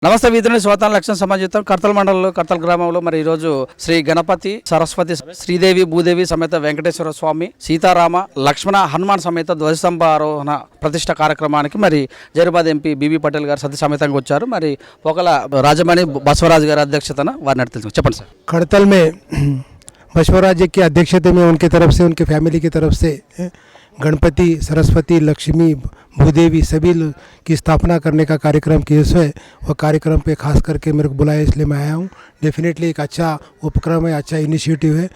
నమస్తే వీధిని స్వతాన లక్ష్యం సమాజితం కర్తల మండలంలో కర్తల గ్రామంలో మరి ఈరోజు శ్రీ గణపతి సరస్వతి శ్రీదేవి భూదేవి సమేత వెంకటేశ్వర స్వామి సీతారామ లక్ష్మణ హనుమాన్ సమేత ధ్వజస్తంభ ఆరోహణ ప్రతిష్ట కార్యక్రమానికి మరి జైరాబాద్ ఎంపీ బీబీ పటేల్ గారు సతీ సమేతంగా వచ్చారు. మరి ఒకల రాజమణి బసవరాజు గారి అధ్యక్షతన వారిని అడిగి చెప్పండి సార్. खड़तल में बसवराज जी की अध्यक्षता में उनकी तरफ से उनके फैमिली की तरफ से गणपति सरस्वती लक्ष्मी भूदेवी सभी की स्थापना करने का कार्यक्रम किया है और कार्यक्रम पे खास करके मेरे को बुलाया इसलिए मैं आया हूँ. डेफिनेटली एक अच्छा उपक्रम है, अच्छा इनिशिएटिव है.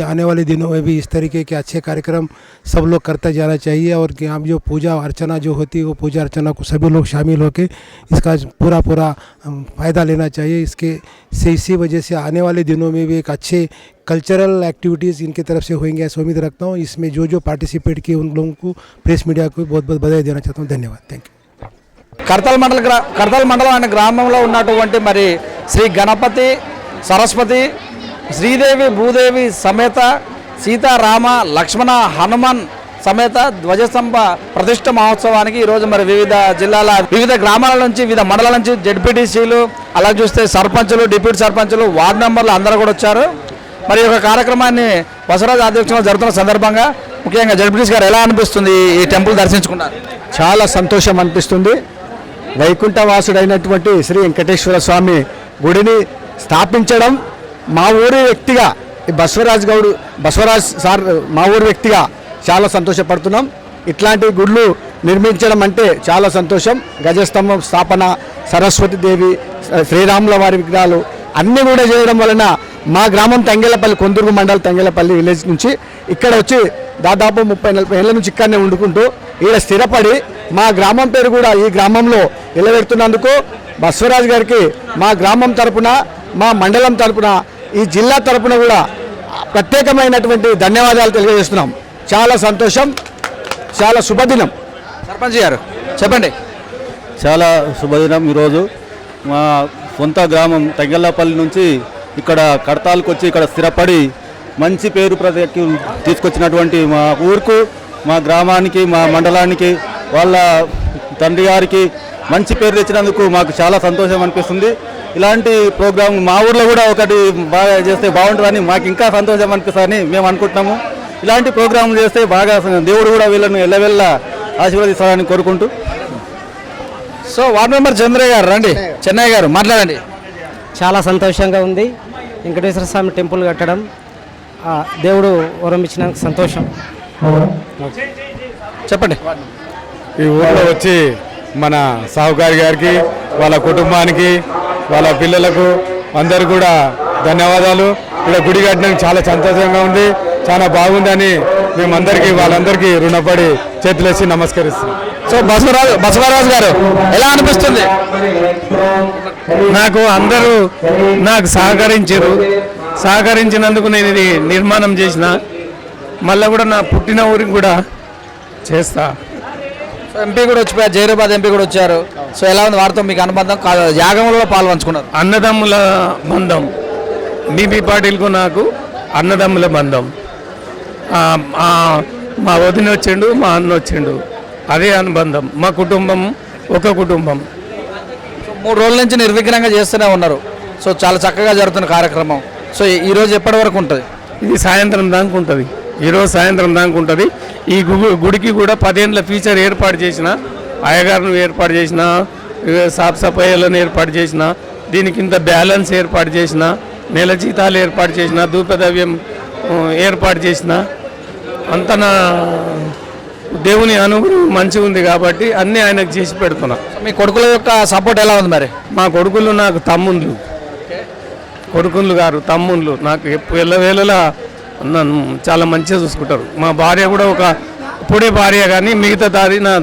आने वाले दिनों में भी इस तरीके के अच्छे कार्यक्रम सब लोग करते जाना चाहिए और यहाँ जो पूजा अर्चना जो होती है वो पूजा अर्चना को सभी लोग शामिल होकर इसका पूरा फ़ायदा लेना चाहिए. इसी वजह से आने वाले दिनों में भी एक अच्छे कल्चरल एक्टिविटीज़ इनकी तरफ से होंगे ऐसा उम्मीद रखता हूँ. इसमें जो पार्टिसिपेट किए उन लोगों को प्रेस मीडिया को बहुत बहुत बधाई देना चाहता हूँ. धन्यवाद. Thank you. కర్తల మండలం అనే గ్రామంలో ఉన్నటువంటి మరి శ్రీ గణపతి సరస్వతి శ్రీదేవి భూదేవి సమేత సీతారామ లక్ష్మణ హనుమాన్ సమేత ధ్వజస్తంభ ప్రతిష్ట మహోత్సవానికి ఈరోజు మరి వివిధ జిల్లాల వివిధ గ్రామాల నుంచి వివిధ మండలాల నుంచి జెడ్పీటీసీలు అలా చూస్తే సర్పంచులు డిప్యూటీ సర్పంచులు వార్డు మెంబర్లు అందరూ కూడా వచ్చారు. మరి ఈ కార్యక్రమాన్ని బసవరాజు అధ్యక్షంలో జరుగుతున్న సందర్భంగా ముఖ్యంగా జెడ్పీటీసీ గారు ఎలా అనిపిస్తుంది ఈ టెంపుల్ దర్శించుకున్నారు? చాలా సంతోషం అనిపిస్తుంది. వైకుంఠవాసుడైనటువంటి శ్రీ వెంకటేశ్వర స్వామి గుడిని స్థాపించడం మా ఊరి వ్యక్తిగా బసవరాజ్ సార్ మా ఊరి వ్యక్తిగా చాలా సంతోషపడుతున్నాం. ఇట్లాంటి గుళ్ళు నిర్మించడం అంటే చాలా సంతోషం. గజస్తంభం స్థాపన, సరస్వతి దేవి, శ్రీరాముల వారి విగ్రహాలు అన్నీ కూడా చేయడం వలన మా గ్రామం తంగేలపల్లి కొందుర్గు మండల్ తంగేలపల్లి విలేజ్ నుంచి ఇక్కడ వచ్చి దాదాపు 30-40 ఏళ్ళ నుంచి ఇక్కడనే వండుకుంటూ ఈడ స్థిరపడి మా గ్రామం పేరు కూడా ఈ గ్రామంలో నిలబెడుతున్నందుకు బసవరాజు గారికి మా గ్రామం తరపున, మా మండలం తరపున, ఈ జిల్లా తరపున కూడా ప్రత్యేకమైనటువంటి ధన్యవాదాలు తెలియజేస్తున్నాం. చాలా సంతోషం, చాలా శుభదినం. సర్పంచ్ గారు చెప్పండి. చాలా శుభదినం. ఈరోజు మా సొంత గ్రామం తంగెల్లపల్లి నుంచి ఇక్కడ కడతాలకు వచ్చి ఇక్కడ స్థిరపడి మంచి పేరు తీసుకొచ్చినటువంటి మా ఊరుకు, మా గ్రామానికి, మా మండలానికి, వాళ్ళ తండ్రి గారికి మంచి పేరు తెచ్చినందుకు మాకు చాలా సంతోషం అనిపిస్తుంది. ఇలాంటి ప్రోగ్రాం మా ఊర్లో కూడా ఒకటి బాగా చేస్తే బాగుంటుందని మాకు ఇంకా సంతోషం అనిపిస్తుందని మేము అనుకుంటున్నాము. ఇలాంటి ప్రోగ్రాంలు చేస్తే బాగా దేవుడు కూడా వీళ్ళను ఎల్లవెళ్ళ ఆశీర్వదిస్తారని కోరుకుంటూ. సో వార్డు మెంబర్ చంద్రయ్య గారు రండి, చెన్నయ్య గారు మాట్లాడండి. చాలా సంతోషంగా ఉంది. వెంకటేశ్వర స్వామి టెంపుల్ కట్టడం దేవుడు వరం ఇచ్చినందుకు సంతోషం. చెప్పండి. ఈ ఊళ్ళో వచ్చి మన సాహుకారి గారికి, వాళ్ళ కుటుంబానికి, వాళ్ళ పిల్లలకు అందరు కూడా ధన్యవాదాలు. ఇక్కడ గుడి కట్టడానికి చాలా సంతోషంగా ఉంది, చాలా బాగుందని మేమందరికీ వాళ్ళందరికీ రుణపడి చేతులేసి నమస్కరిస్తున్నాం. సో బసవరాజు గారు ఎలా అనిపిస్తుంది? నాకు అందరూ సహకరించినందుకు నేను ఇది నిర్మాణం చేసిన, మళ్ళీ కూడా నా పుట్టిన ఊరికి కూడా చేస్తా. ఎంపీ కూడా వచ్చిపోయారు, జైరాబాద్ ఎంపీ కూడా వచ్చారు. సో ఎలా ఉంది వారితో మీకు అనుబంధం? యాగంలో పాల్పంచుకున్నారు. అన్నదమ్ముల బంధం, బీబీ పాటిల్కు నాకు అన్నదమ్ముల బంధం. మా వదిన వచ్చిండు, మా అన్న వచ్చిండు, అదే అనుబంధం. మా కుటుంబం ఒక కుటుంబం. 3 రోజుల నుంచి నిర్విఘ్నంగా చేస్తూనే ఉన్నారు. సో చాలా చక్కగా జరుగుతున్న కార్యక్రమం. సో ఈరోజు ఎప్పటి వరకు ఉంటుంది? ఇది సాయంత్రం దాకా ఉంటుంది. ఈరోజు సాయంత్రం దాకా ఉంటుంది. ఈ గుడికి కూడా 10 ఏళ్ళ ఫీచర్ ఏర్పాటు చేసిన, అయ్యగారును ఏర్పాటు చేసిన, సాఫ్ సఫాయిలను ఏర్పాటు చేసిన, దీనికి ఇంత బ్యాలెన్స్ ఏర్పాటు చేసిన, నెల జీతాలు ఏర్పాటు చేసిన, ధూపద్రవ్యం ఏర్పాటు చేసిన, అంత నా దేవుని అనుగ్రహం మంచిగా ఉంది కాబట్టి అన్నీ ఆయనకు చేసి పెడుతున్నా. మీ కొడుకుల యొక్క సపోర్ట్ ఎలా ఉంది మరి? మా కొడుకులు నాకు తమ్ముళ్ళు, కొడుకులు గారు తమ్ముళ్ళు నాకు ఎల్లవేళలా నన్ను చాలా మంచిగా చూసుకుంటారు. మా భార్య కూడా ఇప్పుడే భార్య కానీ మిగతా దారి నా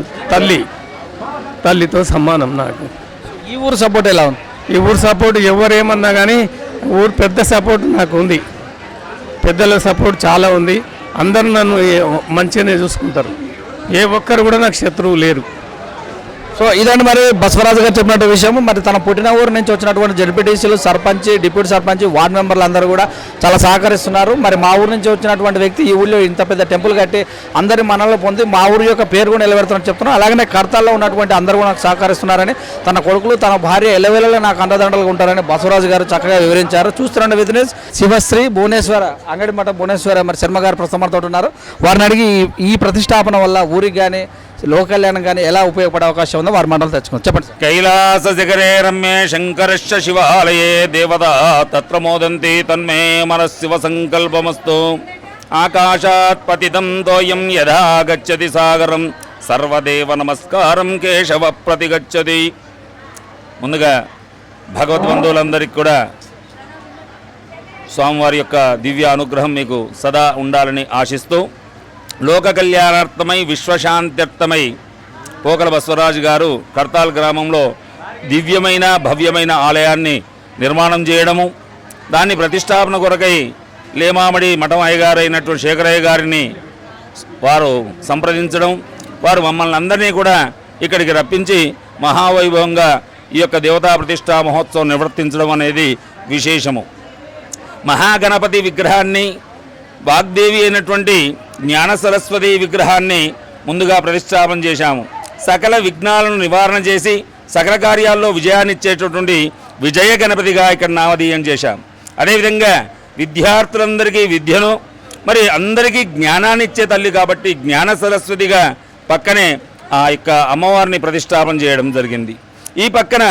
తల్లితో సమానం నాకు. ఈ ఊరు సపోర్ట్ ఎలా ఉంది? ఈ ఊరు సపోర్ట్ ఎవరేమన్నా కానీ ఊరు పెద్ద సపోర్ట్ నాకు ఉంది. పెద్దల సపోర్ట్ చాలా ఉంది. అందరూ నన్ను మంచిగానే చూసుకుంటారు. ఏ ఒక్కరు కూడా నాకు శత్రువు లేరు. సో ఇదండి మరి బసవరాజు గారు చెప్పినట్టు విషయం. మరి తన పుట్టిన ఊరు నుంచి వచ్చినటువంటి జడ్పీటీసీలు, సర్పంచ్, డిప్యూటీ సర్పంచ్, వార్డు మెంబర్లు అందరూ కూడా చాలా సహకరిస్తున్నారు. మరి మా ఊరు నుంచి వచ్చినటువంటి వ్యక్తి ఈ ఊళ్ళో ఇంత పెద్ద టెంపుల్ కట్టి అందరి మనలో పొంది మా ఊరి యొక్క పేరు కూడా నిలబెడుతున్నారని చెప్తున్నారు. అలాగనే కడతాల్లో ఉన్నటువంటి అందరూ కూడా నాకు సహకరిస్తున్నారని, తన కొడుకులు తన భార్య ఎల్లవేళలో నాకు అండదండలుగా ఉంటారని బసవరాజు గారు చక్కగా వివరించారు. చూస్తున్న విధినేష్ శివశ్రీ భువనేశ్వర అంగడిమఠ భువనేశ్వర మరి శర్మ గారు ప్రస్తుతం ఉన్నారు. వారిని అడిగి ఈ ప్రతిష్టాపన వల్ల ఊరికి కానీ లోక కళ్యాణం కానీ ఎలా ఉపయోగపడే అవకాశం ఉందో వారి మండలం తెచ్చుకోండి. చెప్పండి. కైలాస శిఖరే రమ్యే శంకరశ్చ శివాలయే దేవతా తత్ర మోదంతి తన్మే మనశివ సంకల్పమస్తు. ఆకాశాత్ పతితం తోయం యథా గచ్చతి సాగరం సర్వదేవ నమస్కారం కేశవ ప్రతిగచ్చతి. ముందుగా భగవద్బంధువులందరికీ కూడా స్వామివారి యొక్క దివ్య అనుగ్రహం మీకు సదా ఉండాలని ఆశిస్తూ, లోక కళ్యాణార్థమై విశ్వశాంత్యర్థమై పోకల బసవరాజు గారు కర్తాల్ గ్రామంలో దివ్యమైన భవ్యమైన ఆలయాన్ని నిర్మాణం చేయడము, దాన్ని ప్రతిష్టాపన కొరకై లేమామడి మఠం అయ్యగారు అయినటువంటి శేఖరయ్య గారిని వారు సంప్రదించడం, వారు మమ్మల్ని అందరినీ కూడా ఇక్కడికి రప్పించి మహావైభవంగా ఈ యొక్క దేవతా ప్రతిష్టా మహోత్సవం నిర్వర్తించడం అనేది విశేషము. మహాగణపతి విగ్రహాన్ని, వాగ్దేవి అయినటువంటి జ్ఞాన సరస్వతి విగ్రహాన్ని ముందుగా ప్రతిష్టాపన చేశాము. సకల విఘ్నాలను నివారణ చేసి సకల కార్యాల్లో విజయాన్ని ఇచ్చేటటువంటి విజయ గణపతిగా ఇక్కడ నామధేయం చేశాం. అదేవిధంగా విద్యార్థులందరికీ విద్యను, మరి అందరికీ జ్ఞానాన్ని ఇచ్చే తల్లి కాబట్టి జ్ఞాన సరస్వతిగా పక్కనే ఆ యొక్క అమ్మవారిని ప్రతిష్టాపన చేయడం జరిగింది. ఈ పక్కన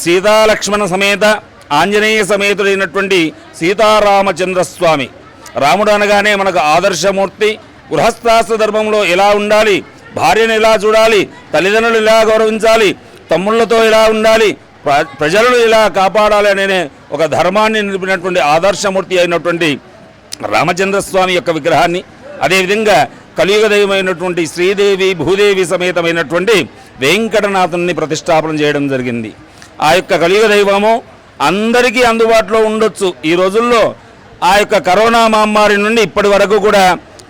సీతాలక్ష్మణ సమేత ఆంజనేయ సమేతుడైనటువంటి సీతారామచంద్రస్వామి, రాముడు అనగానే మనకు ఆదర్శమూర్తి. గృహస్థాశ్ర ధర్మంలో ఎలా ఉండాలి, భార్యను ఎలా చూడాలి, తల్లిదండ్రులు ఎలా గౌరవించాలి, తమ్ముళ్లతో ఎలా ఉండాలి, ప్రజలను ఎలా కాపాడాలి అనే ఒక ధర్మాన్ని నిలిపినటువంటి ఆదర్శమూర్తి అయినటువంటి రామచంద్రస్వామి యొక్క విగ్రహాన్ని, అదేవిధంగా కలియుగ దైవమైనటువంటి శ్రీదేవి భూదేవి సమేతమైనటువంటి వెంకటనాథుని ప్రతిష్టాపన చేయడం జరిగింది. ఆ యొక్క కలియుగ దైవము అందరికీ అందుబాటులో ఉండొచ్చు. ఈ రోజుల్లో ఆ యొక్క కరోనా మహమ్మారి నుండి ఇప్పటి వరకు కూడా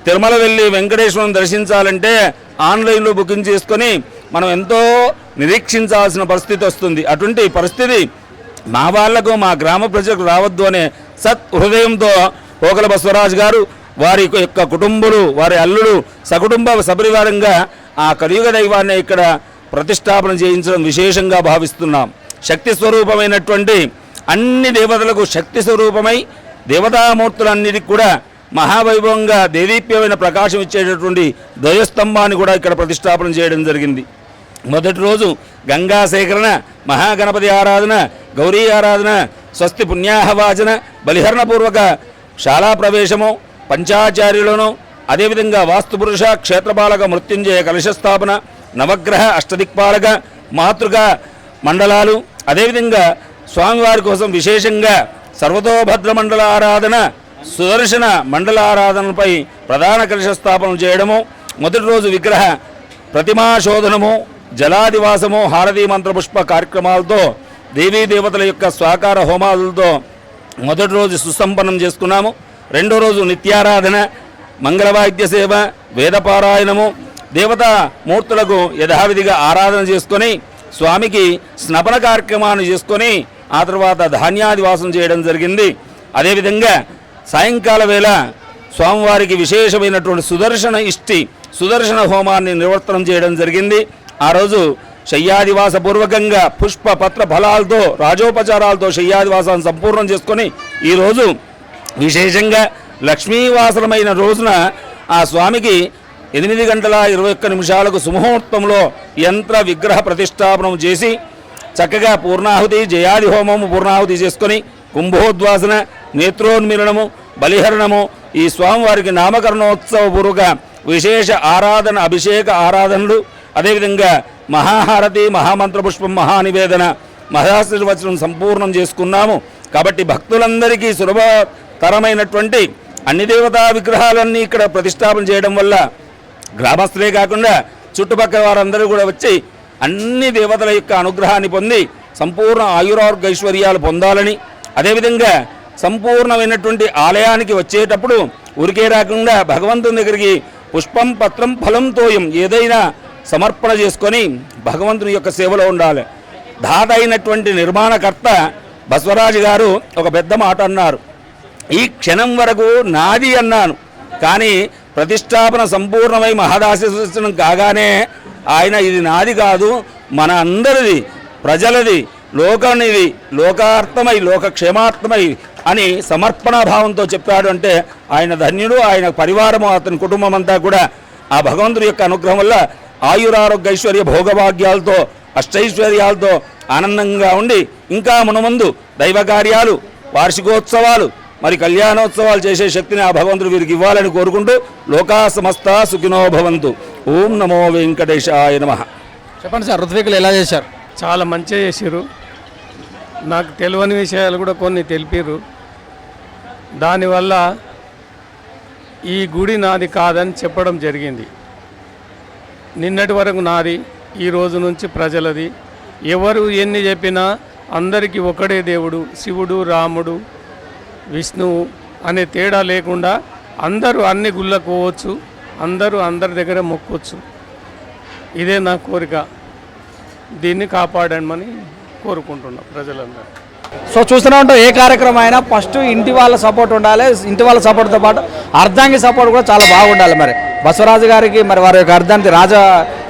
తిరుమల వెళ్ళి వెంకటేశ్వరం దర్శించాలంటే ఆన్లైన్లో బుకింగ్ చేసుకొని మనం ఎంతో నిరీక్షించాల్సిన పరిస్థితి వస్తుంది. అటువంటి పరిస్థితి మా వాళ్లకు, మా గ్రామ ప్రజలకు రావద్దు అనే సత్ హృదయంతో పోకల బసవరాజు గారు, వారి యొక్క కుటుంబులు, వారి అల్లుడు సకుటుంబ సపరివారంగా ఆ కలియుగ దైవాన్ని ఇక్కడ ప్రతిష్టాపన చేయించడం విశేషంగా భావిస్తున్నాం. శక్తి స్వరూపమైనటువంటి అన్ని దేవతలకు శక్తి స్వరూపమై దేవతామూర్తులన్నిటికి కూడా మహావైభవంగా దేదీప్యమైన ప్రకాశం ఇచ్చేటటువంటి ధ్వజస్తంభాన్ని కూడా ఇక్కడ ప్రతిష్టాపన చేయడం జరిగింది. మొదటి రోజు గంగా సేకరణ, మహాగణపతి ఆరాధన, గౌరీ ఆరాధన, స్వస్తి పుణ్యాహవాచన, బలిహరణపూర్వక శాలా ప్రవేశము, పంచాచార్యులను, అదేవిధంగా వాస్తుపురుష క్షేత్రపాలక మృత్యుంజయ కలశస్థాపన, నవగ్రహ అష్టదిక్పాలక మాతృక మండలాలు, అదేవిధంగా స్వామివారి కోసం విశేషంగా సర్వతోభద్ర మండల ఆరాధన, సుదర్శన మండల ఆరాధనపై ప్రధాన కలశస్థాపన చేయడము, మొదటి రోజు విగ్రహ ప్రతిమాశోధనము, జలాదివాసము, హారతీ మంత్రపుష్ప కార్యక్రమాలతో దేవీ దేవతల యొక్క స్వాకార హోమాలతో మొదటి రోజు సుసంపన్నం చేసుకున్నాము. రెండో రోజు నిత్యారాధన, మంగళవాద్య సేవ, వేదపారాయణము, దేవతా మూర్తులకు యథావిధిగా ఆరాధన చేసుకొని స్వామికి స్నపన కార్యక్రమాన్ని చేసుకొని ఆ తర్వాత ధాన్యాదివాసం చేయడం జరిగింది. అదేవిధంగా సాయంకాల వేళ స్వామివారికి విశేషమైనటువంటి సుదర్శన హోమాన్ని నిర్వర్తనం చేయడం జరిగింది. ఆ రోజు శయ్యాదివాస పూర్వకంగా పుష్ప పత్ర ఫలాలతో రాజోపచారాలతో శయ్యాదివాసాన్ని సంపూర్ణం చేసుకొని ఈరోజు విశేషంగా లక్ష్మీవాసనమైన రోజున ఆ స్వామికి 8 గంటల 21 నిమిషాలకు సుముహూర్తంలో యంత్ర విగ్రహ ప్రతిష్టాపనం చేసి చక్కగా పూర్ణాహుతి, జయాది హోమము పూర్ణాహుతి చేసుకొని కుంభోద్వాసన, నేత్రోన్మిలనము, బలిహరణము, ఈ స్వామివారికి నామకరణోత్సవపూర్వక విశేష ఆరాధన, అభిషేక ఆరాధనలు, అదేవిధంగా మహాహారతి, మహామంత్రపుష్పం, మహానివేదన, మహాశీర్వచనం సంపూర్ణం చేసుకున్నాము. కాబట్టి భక్తులందరికీ సులభతరమైనటువంటి అన్ని దేవతా విగ్రహాలన్నీ ఇక్కడ ప్రతిష్టాపన చేయడం వల్ల గ్రామస్తులే కాకుండా చుట్టుపక్కల వారందరూ కూడా వచ్చి అన్ని దేవతల యొక్క అనుగ్రహాన్ని పొంది సంపూర్ణ ఆయురారోగ్యైశ్వర్యాలు పొందాలని, అదేవిధంగా సంపూర్ణమైనటువంటి ఆలయానికి వచ్చేటప్పుడు ఊరికే రాకుండా భగవంతుని దగ్గరికి పుష్పం పత్రం ఫలం తోయం, ఏదైనా సమర్పణ చేసుకొని భగవంతుని యొక్క సేవలో ఉండాలి. దాత అయినటువంటి నిర్మాణకర్త బసవరాజు గారు ఒక పెద్ద మాట అన్నారు, ఈ క్షణం వరకు నాది అన్నాను, కానీ ప్రతిష్టాపన సంపూర్ణమై మహదాశీర్వచనం కాగానే ఆయన ఇది నాది కాదు, మన అందరిది, ప్రజలది, లోకానిది, లోకార్థమై లోకక్షేమార్థమై అని సమర్పణాభావంతో చెప్పాడు. అంటే ఆయన ధన్యుడు, ఆయన పరివారము, అతని కుటుంబం అంతా కూడా ఆ భగవంతుడి యొక్క అనుగ్రహం వల్ల ఆయురారోగ్య ఐశ్వర్య భోగభాగ్యాలతో అష్టైశ్వర్యాలతో ఆనందంగా ఉండి ఇంకా మునముందు దైవ కార్యాలు, వార్షికోత్సవాలు, మరి కళ్యాణోత్సవాలు చేసే శక్తిని ఆ భగవంతుడు వీరికి ఇవ్వాలని కోరుకుంటూ లోకా సమస్త సుఖినో భవంతు. ఓం నమో వెంకటేశాయ నమః. చెప్పండి సార్, ఋత్వికులు ఎలా చేశారు? చాలా మంచిగా చేసారు. నాకు తెలియని విషయాలు కూడా కొన్ని తెలిపారు. దానివల్ల ఈ గుడి నాది కాదని చెప్పడం జరిగింది. నిన్నటి వరకు నాది, ఈ రోజు నుంచి ప్రజలది. ఎవరు ఎన్ని చెప్పినా అందరికీ ఒకడే దేవుడు, శివుడు, రాముడు, విష్ణువు అనే తేడా లేకుండా అందరూ అన్ని గుళ్ళకు పోవచ్చు, అందరూ అందరి దగ్గర మొక్కొచ్చు. ఇదే నా కోరిక. దీన్ని కాపాడమని కోరుకుంటున్నా ప్రజలందరూ. సో చూస్తూనే ఉంటాం, ఏ కార్యక్రమం అయినా ఫస్ట్ ఇంటి వాళ్ళ సపోర్ట్ ఉండాలి. ఇంటి వాళ్ళ సపోర్ట్తో పాటు అర్ధాంగి సపోర్ట్ కూడా చాలా బాగుండాలి. మరి బసవరాజు గారికి మరి వారి యొక్క అర్ధాంగి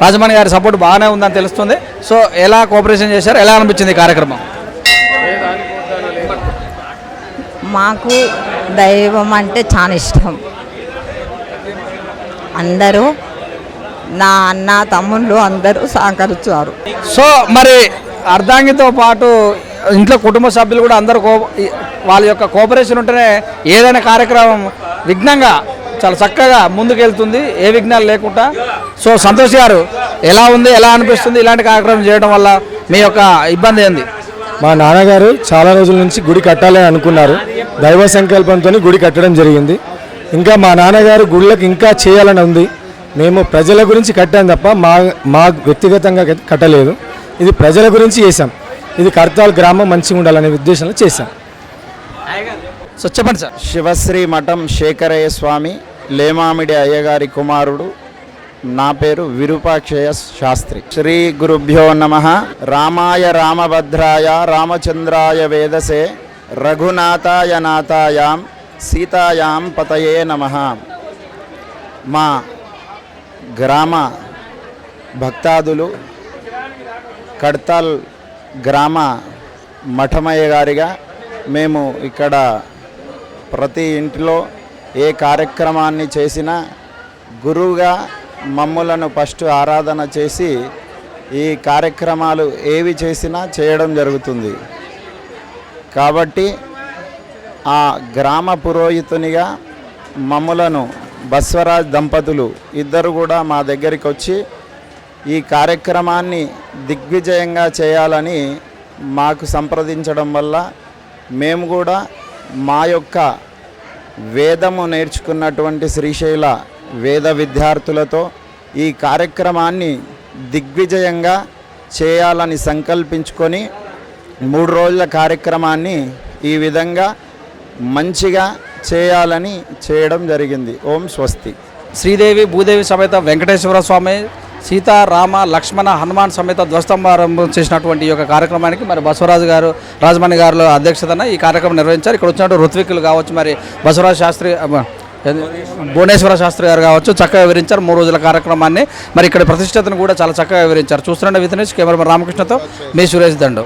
రాజమణి గారి సపోర్ట్ బాగానే ఉందని తెలుస్తుంది. సో ఎలా కోఆపరేషన్ చేశారు, ఎలా అనిపించింది ఈ కార్యక్రమం? మాకు దైవం అంటే చాలా ఇష్టం. అందరూ నా అన్న తమ్ముళ్ళు అందరూ సహకరించారు. సో మరి అర్ధాంగితో పాటు ఇంట్లో కుటుంబ సభ్యులు కూడా అందరూ వాళ్ళ యొక్క కోఆపరేషన్ ఉంటేనే ఏదైనా కార్యక్రమం విఘ్నంగా చాలా చక్కగా ముందుకెళ్తుంది, ఏ విఘ్నాలు లేకుండా. సో సంతోష్ గారు, ఎలా ఉంది, ఎలా అనిపిస్తుంది ఇలాంటి కార్యక్రమం చేయడం వల్ల మీ యొక్క ఇబ్బంది ఏంది? మా నాన్నగారు చాలా రోజుల నుంచి గుడి కట్టాలని అనుకున్నారు. దైవ సంకల్పంతో గుడి కట్టడం జరిగింది. ఇంకా మా నాన్నగారు గుళ్ళకి ఇంకా చేయాలని ఉంది. మేము ప్రజల గురించి కట్టాం తప్ప మా వ్యక్తిగతంగా కట్టలేదు. ఇది ప్రజల గురించి చేశాం. ఇది కర్తాల్ గ్రామం మంచిగా ఉండాలనే ఉద్దేశంలో చేశాం. సో చెప్పండి సార్. శివశ్రీ మఠం శేఖరయ్య స్వామి లేమామిడి అయ్యగారి కుమారుడు. నా పేరు విరూపాక్షయ శాస్త్రి. శ్రీ గురుభ్యో నమః. రామాయ రామభద్రాయ రామచంద్రాయ వేదసే రఘునాథాయ నాథాయాం సీతాయాం పతయే నమః. మా గ్రామ భక్తాదులు కడ్తాల్ గ్రామ మఠమయ్య గారిగా మేము ఇక్కడ ప్రతి ఇంటిలో ఏ కార్యక్రమాన్ని చేసినా గురువుగా మమ్ములను ఫస్ట్ ఆరాధన చేసి ఈ కార్యక్రమాలు ఏవి చేసినా చేయడం జరుగుతుంది. కాబట్టి ఆ గ్రామ పురోహితునిగా మమ్ములను బసవరాజ్ దంపతులు ఇద్దరు కూడా మా దగ్గరికి వచ్చి ఈ కార్యక్రమాన్ని దిగ్విజయంగా చేయాలని మాకు సంప్రదించడం వల్ల మేము కూడా మా యొక్క వేదము నేర్చుకున్నటువంటి శ్రీశైల వేద విద్యార్థులతో ఈ కార్యక్రమాన్ని దిగ్విజయంగా చేయాలని సంకల్పించుకొని 3 రోజుల కార్యక్రమాన్ని ఈ విధంగా మంచిగా చేయాలని చేయడం జరిగింది. ఓం స్వస్తి. శ్రీదేవి భూదేవి సమేత వెంకటేశ్వర స్వామి, సీతా రామ లక్ష్మణ హనుమాన్ సమేత ధ్వజస్తంభారంభం చేసినటువంటి ఈ యొక్క కార్యక్రమానికి మరి బసవరాజు గారు రాజమణి గారు అధ్యక్షతన ఈ కార్యక్రమం నిర్వహించారు. ఇక్కడ వచ్చినట్టు ఋత్వికులు కావచ్చు, మరి బసవరాజు శాస్త్రి భువనేశ్వర శాస్త్రి గారు కావచ్చు, చక్కగా వివరించారు 3 రోజుల కార్యక్రమాన్ని. మరి ఇక్కడ ప్రతిష్టతను కూడా చాలా చక్కగా వివరించారు. చూస్తున్న వితనేష్ కెమెరామెన్ రామకృష్ణతో మీ సురేష్ దండు.